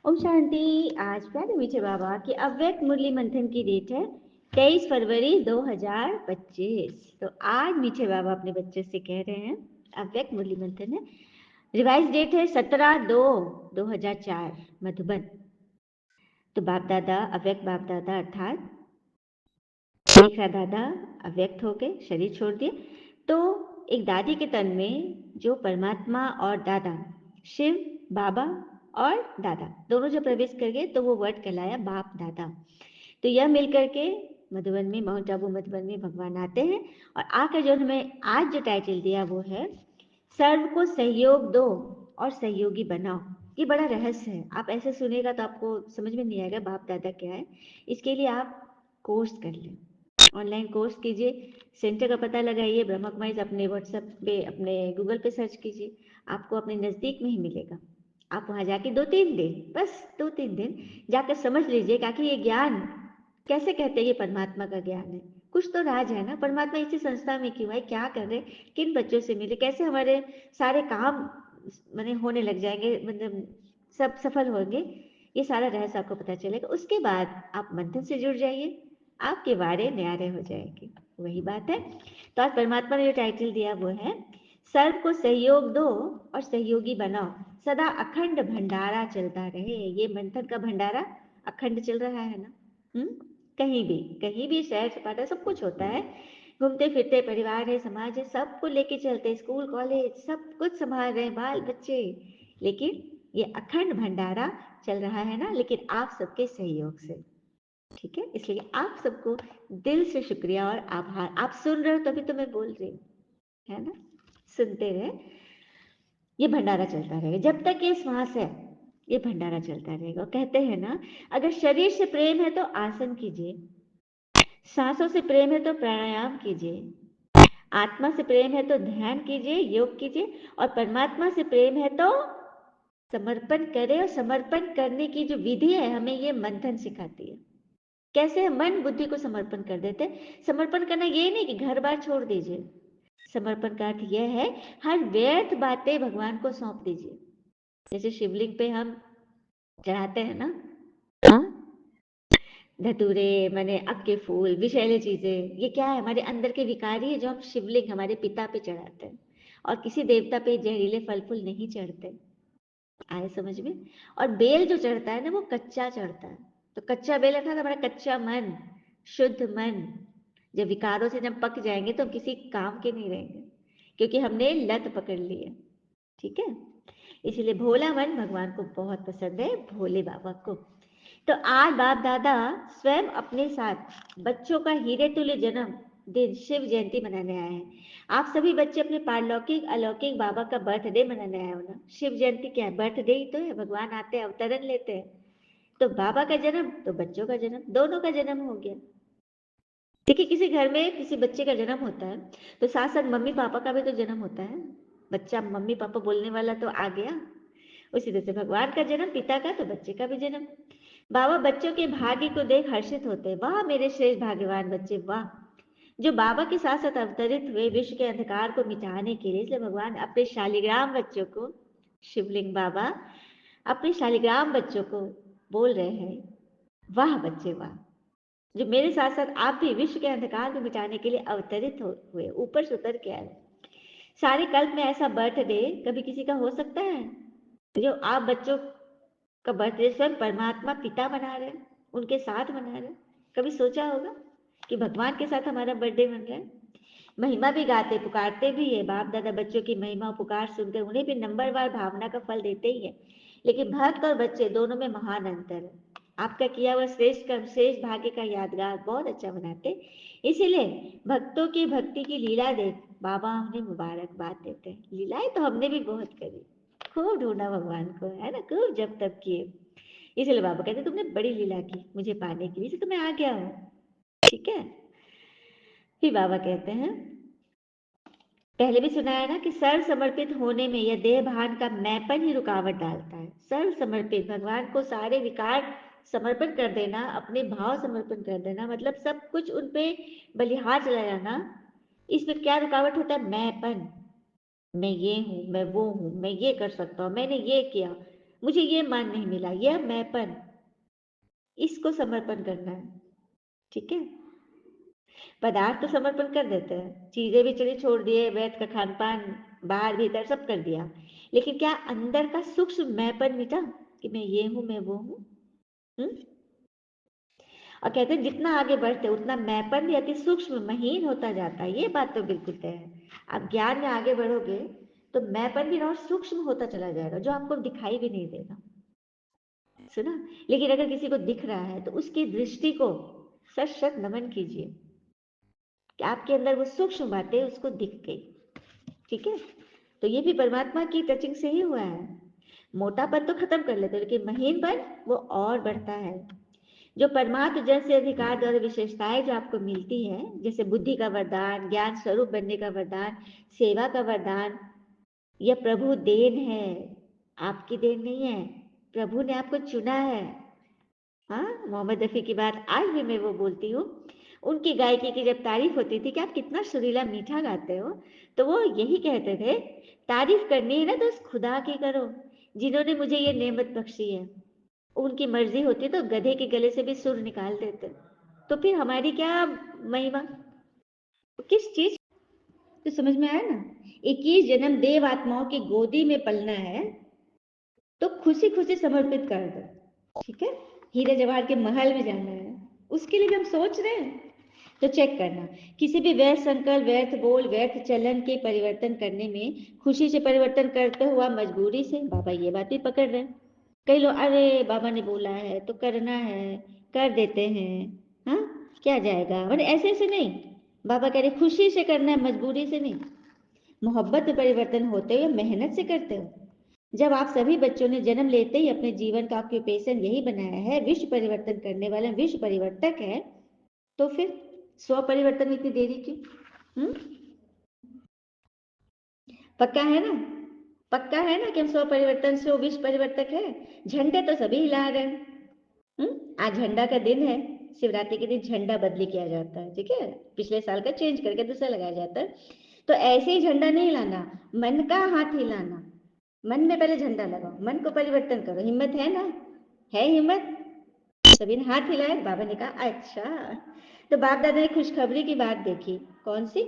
ओम शांति। आज प्यारे मीठे बाबा की अव्यक्त मुरली मंथन की डेट है 23 फरवरी 2025। तो आज मीठे बाबा अपने बच्चे से कह रहे हैं अव्यक्त मुरली मंथन है। रिवाइज डेट है 17/2/2004 मधुबन। तो बाप दादा अव्यक्त बाप दादा अर्थात एक दादा अव्यक्त हो गए, शरीर छोड़ दिए। तो एक दादी के तन में जो परमात्मा और दादा शिव बाबा और दादा दोनों जो प्रवेश कर गए तो वो वर्ड कहलाया बाप दादा। तो यह मिल करके मधुबन में, माउंट आबू मधुबन में भगवान आते हैं और आकर जो हमें आज जो टाइटल दिया वो है सर्व को सहयोग दो और सहयोगी बनाओ। ये बड़ा रहस्य है, आप ऐसे सुनेगा तो आपको समझ में नहीं आएगा बाप दादा क्या है। इसके लिए आप कोर्स कर लें, ऑनलाइन कोर्स कीजिए, सेंटर का पता लगाइए, ब्रह्मा कुमारीज अपने व्हाट्सएप पे, अपने गूगल पे सर्च कीजिए, आपको अपने नज़दीक में ही मिलेगा। आप वहाँ जाके 2-3 दिन, बस 2-3 दिन जाकर समझ लीजिए कि आखिर ये ज्ञान कैसे कहते हैं ये परमात्मा का ज्ञान है। कुछ तो राज है ना, परमात्मा इसी संस्था में क्यों है, क्या कर रहे, किन बच्चों से मिले, कैसे हमारे सारे काम मैंने होने लग जाएंगे, मतलब सब सफल होंगे। ये सारा रहस्य आपको पता चलेगा। उसके बाद आप मंथन से जुड़ जाइए, आपके वारे न्यारे हो जाएंगे। वही बात है। तो आज परमात्मा ने जो टाइटल दिया वो है सर्व को सहयोग दो और सहयोगी बनाओ, सदा अखंड भंडारा चलता रहे। ये मंथन का भंडारा अखंड चल रहा है ना। कहीं भी शहर सपाटा सब कुछ होता है, घूमते फिरते परिवार है, समाज है, सबको लेके चलते, स्कूल कॉलेज सब कुछ संभाल रहे हैं, बाल बच्चे, लेकिन ये अखंड भंडारा चल रहा है ना, लेकिन आप सबके सहयोग से। ठीक है, इसलिए आप सबको दिल से शुक्रिया और आभार। आप सुन रहे हो तभी तो मैं बोल रही हूँ, है ना। सुनते रहे, ये भंडारा चलता रहेगा जब तक ये श्वास है, ये भंडारा चलता रहेगा। कहते हैं ना, अगर शरीर से प्रेम है तो आसन कीजिए, सांसों से प्रेम है तो प्राणायाम कीजिए, आत्मा से प्रेम है तो ध्यान कीजिए, योग कीजिए, और परमात्मा से प्रेम है तो समर्पण करें। और समर्पण करने की जो विधि है हमें ये मंथन सिखाती है। कैसे हम मन बुद्धि को समर्पण कर देते। समर्पण करना ये नहीं कि घर बार छोड़ दीजिए, समर्पण का अर्थ यह है हर व्यर्थ बातें भगवान को सौंप दीजिए। जैसे शिवलिंग पे हम चढ़ाते हैं ना, हाँ, धतूरे, मैंने अक के फूल, विषैले चीजें, ये क्या है, हमारे अंदर के विकारी है जो हम शिवलिंग हमारे पिता पे चढ़ाते हैं। और किसी देवता पे जहरीले फल फूल नहीं चढ़ते, आए समझ में। और बेल जो चढ़ता है ना वो कच्चा चढ़ता है। तो कच्चा बेल अर्थात हमारा कच्चा मन, शुद्ध मन। जब विकारों से जब पक जाएंगे तो हम किसी काम के नहीं रहेंगे, क्योंकि हमने लत पकड़ ली है। ठीक है, इसीलिए भोला मन भगवान को बहुत पसंद है, भोले बाबा को। तो आज बाप दादा स्वयं अपने साथ बच्चों का हीरे तुल्य जन्म दिन शिव जयंती मनाने आए हैं। आप सभी बच्चे अपने पारलौकिक अलौकिक बाबा का बर्थडे मनाने आए हो ना। शिव जयंती क्या है, बर्थडे ही तो है, भगवान आते हैं, अवतरण लेते हैं। तो बाबा का जन्म तो बच्चों का जन्म, दोनों का जन्म हो गया। देखिए, किसी घर में किसी बच्चे का जन्म होता है तो साथ साथ मम्मी पापा का भी तो जन्म होता है। बच्चा मम्मी पापा बोलने वाला तो आ गया। उसी तरह से भगवान का जन्म, पिता का तो बच्चे का भी जन्म। बाबा बच्चों के भाग्य को देख हर्षित होते हैं, वाह मेरे श्रेष्ठ भाग्यवान बच्चे, वाह, जो बाबा के साथ साथ अवतरित हुए विश्व के अंधकार को मिटाने के लिए। इसलिए भगवान अपने शालिग्राम बच्चों को, शिवलिंग बाबा अपने शालिग्राम बच्चों को बोल रहे हैं, वाह बच्चे वाह, जो मेरे साथ साथ आप भी विश्व के अंधकार को मिटाने के लिए अवतरित हुए, ऊपर से उतर के आए। सारे कल्प में ऐसा बर्थडे कभी किसी का हो सकता है जो आप बच्चों का बर्थडे स्वयं परमात्मा पिता मना रहे हैं, उनके साथ मना रहे हैं। कभी सोचा होगा कि भगवान के साथ हमारा बर्थडे मन रहा है। महिमा भी गाते, पुकारते भी है, बाप दादा बच्चों की महिमा पुकार सुनकर उन्हें भी नंबरवार भावना का फल देते ही है। लेकिन भक्त और बच्चे दोनों में महान अंतर है। आपका किया हुआ श्रेष्ठ कर्म, श्रेष्ठ भाग्य का यादगार बहुत अच्छा बनाते। इसीलिए भक्तों की भक्ति की लीला देख बाबा उन्हें मुबारकबाद देते हैं। लीलाएं तो हमने भी बहुत करी, खूब ढूंढा भगवान को, है ना, खूब जब तब किए। इसलिए बाबा कहते तुमने बड़ी लीला की मुझे पाने के लिए, तो मैं आ गया हूँ। ठीक है, फिर बाबा कहते हैं, पहले भी सुनाया ना कि सर्व समर्पित होने में यह देह भान का मैंपन ही रुकावट डालता है। सर्व समर्पित, भगवान को सारे विकार समर्पण कर देना, अपने भाव समर्पण कर देना, मतलब सब कुछ उन पे बलिहार चला जाना। इसमें क्या रुकावट होता है, मैंपन, मैं ये हूँ, मैं वो हूँ, मैं ये कर सकता हूँ, मैंने ये किया। मुझे ये मान नहीं मिला, यह मैंपन, इसको समर्पण करना है। ठीक है, पदार्थ तो समर्पण कर देते हैं, चीजें भी चलिए छोड़ दिए, वैध का खान पान, बाहर भीतर सब कर दिया, लेकिन क्या अंदर का सूक्ष्म मैंपन मिटा कि मैं ये हूं, मैं वो हूं? और कहते हैं जितना आगे बढ़ते उतना मैंपन भी अति सूक्ष्म महीन होता जाता है, ये बात तो बिल्कुल तय है। आप ज्ञान में आगे बढ़ोगे तो मैंपन भी और सूक्ष्म होता चला जाएगा, जो आपको दिखाई भी नहीं देगा। सुना? लेकिन अगर किसी को दिख रहा है तो उसकी दृष्टि को सत सत नमन कीजिए कि आपके अंदर वो सूक्ष्म बातें उसको दिख गई। ठीक है, तो ये भी परमात्मा की टचिंग से ही हुआ है। मोटापन तो खत्म कर लेते लेकिन महीनपन वो और बढ़ता है। जो परमात्म जन से अधिकार द्वारा विशेषताएं जो आपको मिलती है, जैसे बुद्धि का वरदान, ज्ञान स्वरूप बनने का वरदान, सेवा का वरदान, यह प्रभु देन है, आपकी देन नहीं है, प्रभु ने आपको चुना है। हाँ, मोहम्मद रफ़ी की बात आज भी मैं वो बोलती हूँ। उनकी गायकी की जब तारीफ होती थी कि आप कितना सुरीला मीठा गाते हो, तो वो यही कहते थे, तारीफ करनी है ना तो उस खुदा की करो जिन्होंने मुझे ये नेमत बख्शी है। उनकी मर्जी होती तो गधे के गले से भी सुर निकाल देते, तो फिर हमारी क्या महिमा, किस चीज? तो समझ में आया ना? 21 जन्म देव आत्माओं की गोदी में पलना है तो खुशी खुशी समर्पित कर दो। ठीक है, हीरे जवाहर के महल में जाना है, उसके लिए भी हम सोच रहे हैं। तो चेक करना, किसी भी व्यर्थ संकल्प, व्यर्थ बोल, व्यर्थ चलन के परिवर्तन करने में खुशी से परिवर्तन करते हुआ मजबूरी से, बाबा ये बात भी पकड़ रहे हैं। कई लोग अरे बाबा ने बोला है तो करना है, कर देते हैं, हाँ क्या जाएगा, मतलब ऐसे ऐसे नहीं। बाबा कह रहे खुशी से करना है, मजबूरी से नहीं। मोहब्बत में परिवर्तन होते हुए मेहनत से करते हो। जब आप सभी बच्चों ने जन्म लेते ही अपने जीवन का ऑक्यूपेशन यही बनाया है, विश्व परिवर्तन करने वाला विश्व परिवर्तक है, तो फिर स्व परिवर्तन में इतनी देरी क्यों? पक्का है ना? पक्का है ना कि हम स्व परिवर्तन से वो विश्व परिवर्तक है? झंडे तो सभी हिला रहे हैं। आज झंडा का दिन है, शिवरात्रि के दिन झंडा बदली किया जाता है। ठीक है, पिछले साल का चेंज करके दूसरा लगाया जाता है। तो ऐसे ही झंडा नहीं हिलाना, मन का हाथ हिलाना, मन में पहले झंडा लगाओ, मन को परिवर्तन करो। हिम्मत है ना? है हिम्मत? सभी ने हाथ हिलाए, बाबा ने कहा अच्छा। तो बाप दादा ने खुशखबरी की बात देखी, कौन सी?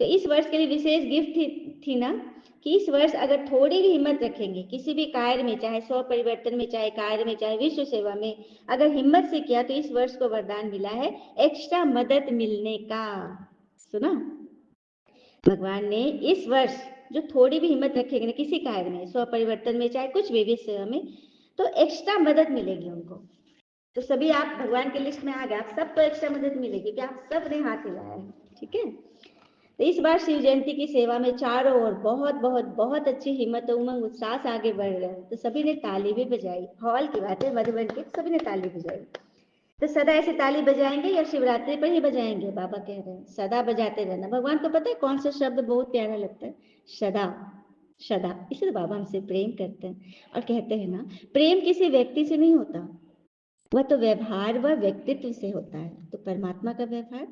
तो इस वर्ष के लिए विशेष गिफ्ट थी ना कि इस वर्ष अगर थोड़ी भी हिम्मत रखेंगे किसी भी कार्य में, चाहे स्व परिवर्तन में, चाहे कार्य में, चाहे विश्व सेवा में, अगर हिम्मत से किया तो इस वर्ष को वरदान मिला है एक्स्ट्रा मदद मिलने का। सुना? भगवान ने इस वर्ष जो थोड़ी भी हिम्मत रखेंगे ना किसी कार्य में, स्व परिवर्तन में, चाहे कुछ भी विश्व सेवा में, तो एक्स्ट्रा मदद मिलेगी उनको। तो सभी आप भगवान के लिस्ट में आ गए, आप सबको एक्स्ट्रा मदद मिलेगी कि आप सब ने हाथ हिलाया है। ठीक है, तो इस बार शिव जयंती की सेवा में चारों ओर बहुत बहुत बहुत अच्छी हिम्मत और उमंग उत्साह से आगे बढ़ रहे हैं। तो सभी ने ताली भी बजाई, हॉल की बात है मधुबन की, सभी ने ताली बजाई। तो सदा ऐसे ताली बजाएंगे या शिवरात्रि पर ही बजाएंगे? बाबा कह रहे हैं सदा बजाते रहना। भगवान को पता है कौन सा शब्द बहुत प्यारा लगता है? सदा। सदा, इसलिए बाबा हमसे प्रेम करते हैं और कहते हैं ना, प्रेम किसी व्यक्ति से नहीं होता, वह तो व्यवहार व व्यक्तित्व से होता है। तो परमात्मा का व्यवहार,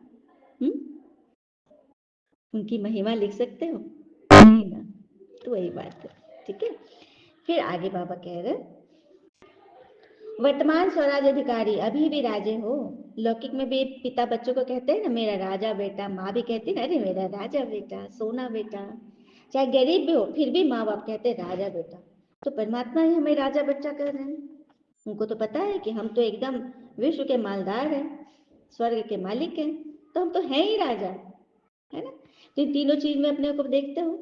उनकी महिमा लिख सकते हो? नहीं ना, तो वही बात है। ठीक है, फिर आगे बाबा कह रहे वर्तमान स्वराज अधिकारी अभी भी राजे हो। लौकिक में भी पिता बच्चों को कहते हैं ना मेरा राजा बेटा, माँ भी कहती है अरे मेरा राजा बेटा, सोना बेटा। चाहे गरीब भी हो फिर भी माँ बाप कहते हैं राजा बेटा। तो परमात्मा ही हमें राजा बच्चा कह रहे हैं। उनको तो पता है कि हम तो एकदम विश्व के मालदार हैं, स्वर्ग के मालिक हैं, तो हम तो हैं ही राजा, है ना? तो इन तीनों चीज में अपने को देखते हो।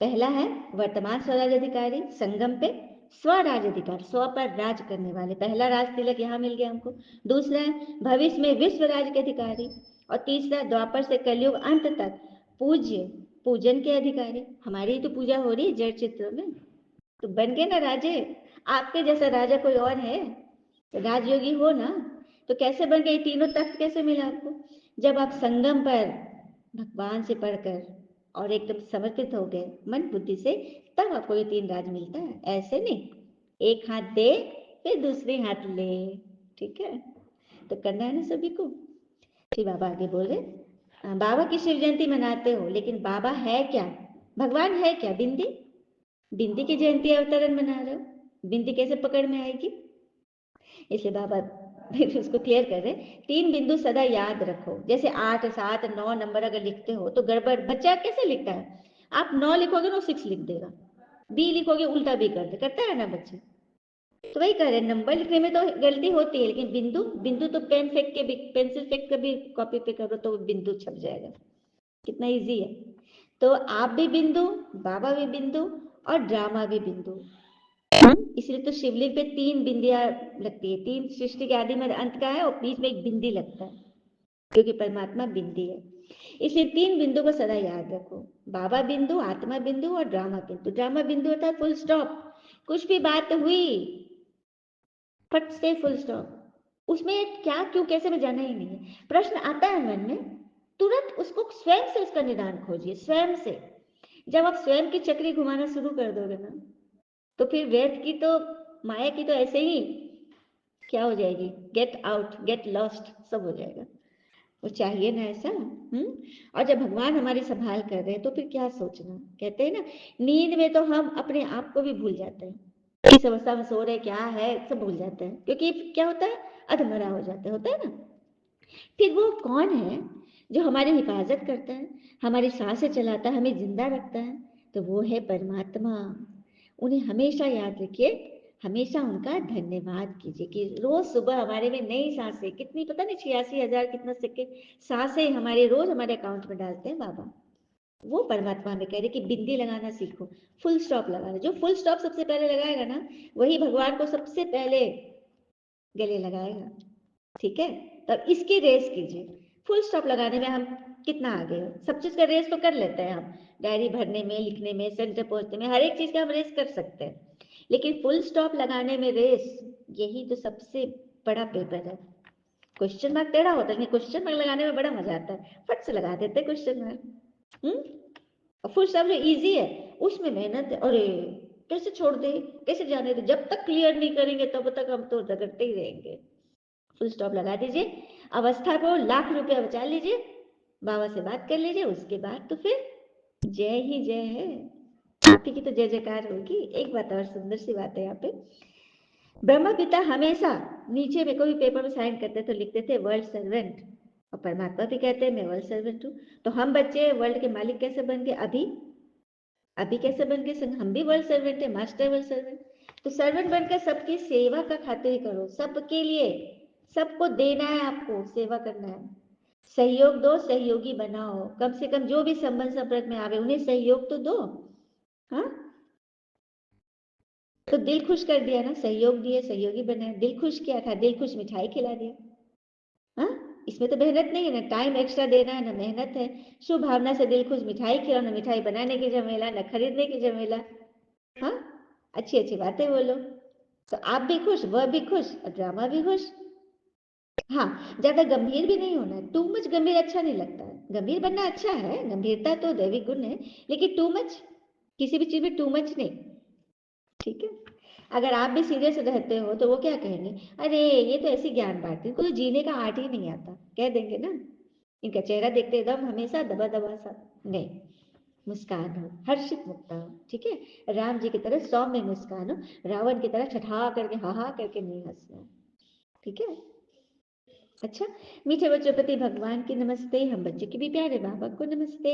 पहला है वर्तमान स्वराज अधिकारी, संगम पे स्वराज अधिकार, स्व पर राज करने वाले, पहला राज तिलक यहाँ मिल गया हमको। दूसरा है भविष्य में विश्व राज के अधिकारी, और तीसरा द्वापर से कलयुग अंत तक पूज्य पूजन के अधिकारी। हमारी तो पूजा हो रही है जड़ चित्र में, तो बन गए ना राजे। आपके जैसा राजा कोई और है? राजयोगी हो ना, तो कैसे बन गए? तीनों तख्त कैसे मिला आपको? जब आप संगम पर भगवान से पढ़कर और एकदम समर्पित हो गए मन बुद्धि से, तब आपको ये तीन राज मिलता है। ऐसे नहीं एक हाथ दे फिर दूसरे हाथ ले। ठीक है, तो करना है ना सभी को। फिर बाबा आगे बोल रहे बाबा की शिव जयंती मनाते हो, लेकिन बाबा है क्या? भगवान है क्या? बिंदी, बिंदी की जयंती अवतरण मना रहे हो। बिंदी कैसे पकड़ में आएगी? इसलिए बाबा फिर उसको क्लियर कर रहे हैं, 3 बिंदु सदा याद रखो। जैसे 8, 7, 9 नंबर अगर लिखते हो तो गड़बड़ बच्चा कैसे लिखता है? आप 9 लिखोगे ना 6 लिख देगा, बी लिखोगे उल्टा भी करता है ना बच्चे। तो वही कह रहे हैं, नंबर लिखने में तो गलती होती है, लेकिन बिंदु बिंदु तो पेन फेंक के भी, पेंसिल फेंक के भी कॉपी पे करो तो बिंदु छप जाएगा। कितना इजी है। तो आप भी बिंदु, बाबा भी बिंदु और ड्रामा भी बिंदु। इसलिए तो शिवलिंग पे 3 बिंदियां लगती है। 3 सृष्टि के आदि में अंत का है और बीच में एक बिंदी लगता है, क्योंकि परमात्मा बिंदी है। इसलिए 3 बिंदु को सदा याद रखो, बाबा बिंदु, आत्मा बिंदु और ड्रामा बिंदु। ड्रामा बिंदु होता है फुल स्टॉप। कुछ भी बात हुई फट से फुल स्टॉप, उसमें क्या क्यों कैसे में जाना ही नहीं है। प्रश्न आता है मन में, तुरंत उसको स्वयं से उसका निदान खोजिए, स्वयं से। जब आप स्वयं की चक्री घुमाना शुरू कर दोगे ना, तो फिर व्यर्थ की तो, माया की तो ऐसे ही क्या हो जाएगी, गेट आउट, गेट लॉस्ट, सब हो जाएगा। वो चाहिए ना ऐसा। और जब भगवान हमारी संभाल कर रहे हैं तो फिर क्या सोचना। कहते हैं ना, नींद में तो हम अपने आप को भी भूल जाते हैं, किस अवस्था में सो रहे क्या है सब भूल जाते हैं, क्योंकि क्या होता है, अधमरा हो जाता है, होता है ना। फिर वो कौन है जो हमारी हिफाजत करता है, हमारी सांसें चलाता है, हमें जिंदा रखता है? तो वो है परमात्मा। उन्हें हमेशा याद रखिए, हमेशा उनका धन्यवाद कीजिए कि रोज सुबह हमारे में नई सांसें, कितनी पता नहीं 86,000 कितना सेकंड सांसें हमारे रोज हमारे अकाउंट में डालते हैं बाबा। वो परमात्मा में कह रहे कि बिंदी लगाना सीखो, फुल स्टॉप लगाना। जो फुल स्टॉप सबसे पहले लगाएगा ना, वही भगवान को सबसे पहले गले लगाएगा। ठीक है, तब इसकी रेस कीजिए। फुल स्टॉप लगाने में हम कितना आगे हैं, सब चीज का रेस तो कर लेते हैं हम, डायरी भरने में, लिखने में, सेंटर पहुंचने में, हर एक चीज का हम रेस कर सकते हैं, लेकिन फुल स्टॉप लगाने में रेस, यही तो सबसे बड़ा पेपर है। क्वेश्चन मार्क टेढ़ा होता है, लेकिन क्वेश्चन मार्क लगाने में बड़ा मजा आता है, फट से लगा देते हैं क्वेश्चन मार्क। और फुल स्टॉप जो इजी है उसमें मेहनत है, अरे कैसे छोड़ दे, कैसे जाने दे, जब तक क्लियर नहीं करेंगे तब तक हम तो रगड़ते ही रहेंगे। फुल स्टॉप लगा दीजिए, अवस्था को लाख रुपया बचा लीजिए, बाबा से बात कर लीजिए, उसके बाद तो फिर जय ही जय है, आप ही की तो जय जयकार होगी। एक बात और सुंदर सी बात है यहाँ पे, ब्रह्मा पिता हमेशा नीचे में कोई पेपर में साइन करते तो लिखते थे वर्ल्ड सर्वेंट, और परमात्मा भी कहते हैं मैं वर्ल्ड सर्वेंट हूँ। तो हम बच्चे वर्ल्ड के मालिक कैसे बन गए? अभी अभी कैसे बन गए? हम भी वर्ल्ड सर्वेंट है, मास्टर वर्ल्ड सर्वेंट। तो सर्वेंट बनकर सबकी सेवा का खातिर करो, सबके लिए, सबको देना है, आपको सेवा करना है। सहयोग दो, सहयोगी बनाओ, कम से कम जो भी संबंध संपर्क में आवे उन्हें सहयोग तो दो। हाँ, तो दिल खुश कर दिया ना, सहयोग दिए, सहयोगी बनाए, दिल खुश किया था, दिल खुश मिठाई खिला दिया। हाँ, इसमें तो मेहनत नहीं है ना, टाइम एक्स्ट्रा देना है ना, मेहनत है। शुभ भावना से दिल खुश मिठाई खिलाओ, ना मिठाई बनाने की झमेला, ना खरीदने की झमेला। हाँ, अच्छी अच्छी बातें बोलो, तो आप भी खुश, वह भी खुश और ड्रामा भी खुश। हाँ, ज्यादा गंभीर भी नहीं होना है, टू मच गंभीर अच्छा नहीं लगता है। गंभीर बनना अच्छा है, गंभीरता तो दैविक गुण है, लेकिन टू मच, किसी भी चीज में टू मच नहीं। ठीक है, अगर आप भी सीरियस रहते हो तो वो क्या कहेंगे, अरे ये तो ऐसी ज्ञान बांटती, इनको तो जीने का आर्ट ही नहीं आता, कह देंगे ना। इनका चेहरा देखते एकदम हमेशा दबा दबा सा, नहीं, मुस्कान हो, हर्षित मुक्ता हो। ठीक है, राम जी की तरह सौम्य मुस्कान हो, रावण की तरह ठठा करके हा करके नहीं हंसना। ठीक है, अच्छा, मीठे बच्चों प्रति भगवान की नमस्ते, हम बच्चे के भी प्यारे बाबा को नमस्ते।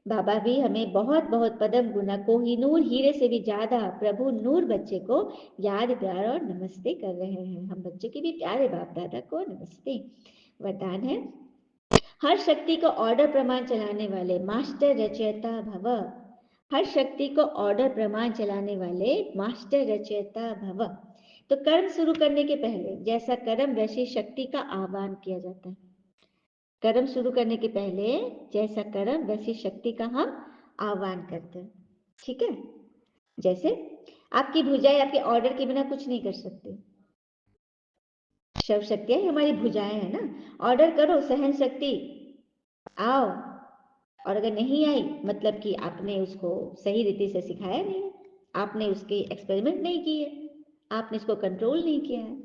बाबा भी हमें बहुत बहुत पदम गुना कोहिनूर हीरे से भी ज्यादा प्रभु नूर बच्चे को याद प्यार और नमस्ते कर रहे हैं। हम बच्चे के भी प्यारे बाप दादा को नमस्ते। वरदान है, हर शक्ति को ऑर्डर प्रमाण चलाने वाले मास्टर रचयिता भव। हर शक्ति को ऑर्डर प्रमाण चलाने वाले मास्टर रचयिता भव। तो कर्म शुरू करने के पहले जैसा कर्म वैसी शक्ति का आह्वान किया जाता है। कर्म शुरू करने के पहले जैसा कर्म वैसी शक्ति का हम आह्वान करते हैं। ठीक है, जैसे आपकी भुजाएं आपके ऑर्डर के बिना कुछ नहीं कर सकती। सर्व शक्तियां हमारी भुजाएं हैं ना, ऑर्डर करो, सहन शक्ति आओ। और अगर नहीं आई मतलब कि आपने उसको सही रीति से सिखाया नहीं है, आपने उसके एक्सपेरिमेंट नहीं किए, आपने इसको कंट्रोल नहीं किया है।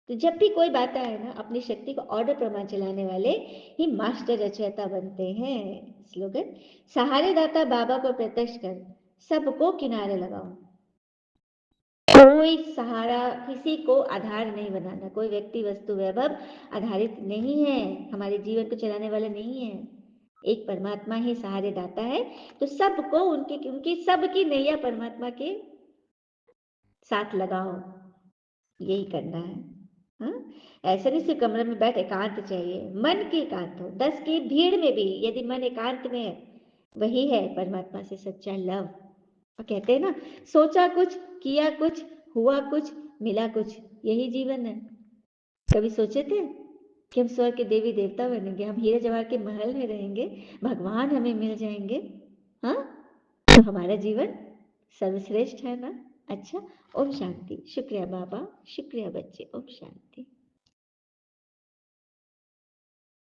तो जब भी कोई बात आए ना, अपनी शक्ति को ऑर्डर प्रमाण चलाने वाले ही मास्टर रचयिता बनते हैं। स्लोगन, सहारे दाता बाबा को प्रत्यक्ष कर सबको किनारे लगाओ। कोई सहारा, किसी को आधार नहीं बनाना, कोई व्यक्ति वस्तु वैभव आधारित नहीं है, हमारे जीवन को चलाने वाला नहीं है। एक परमात्मा ही सहारे दाता है, तो सबको उनकी उनकी सबकी नैया परमात्मा के साथ लगाओ, यही करना है। हाँ? ऐसे नहीं सिर्फ कमरे में बैठ एकांत चाहिए, मन की एकांत हो, 10 की भीड़ में भी यदि मन एकांत में है, वही है परमात्मा से सच्चा लव। और कहते हैं ना, सोचा कुछ, किया कुछ, हुआ कुछ, मिला कुछ, यही जीवन है। कभी सोचे थे कि हम स्वर्ग के देवी देवता बनेंगे, हम हीरे जवाहर के महल में रहेंगे, भगवान हमें मिल जाएंगे? हाँ, तो हमारा जीवन सर्वश्रेष्ठ है ना। अच्छा, ओम शांति। शुक्रिया बाबा, शुक्रिया बच्चे, ओम शांति।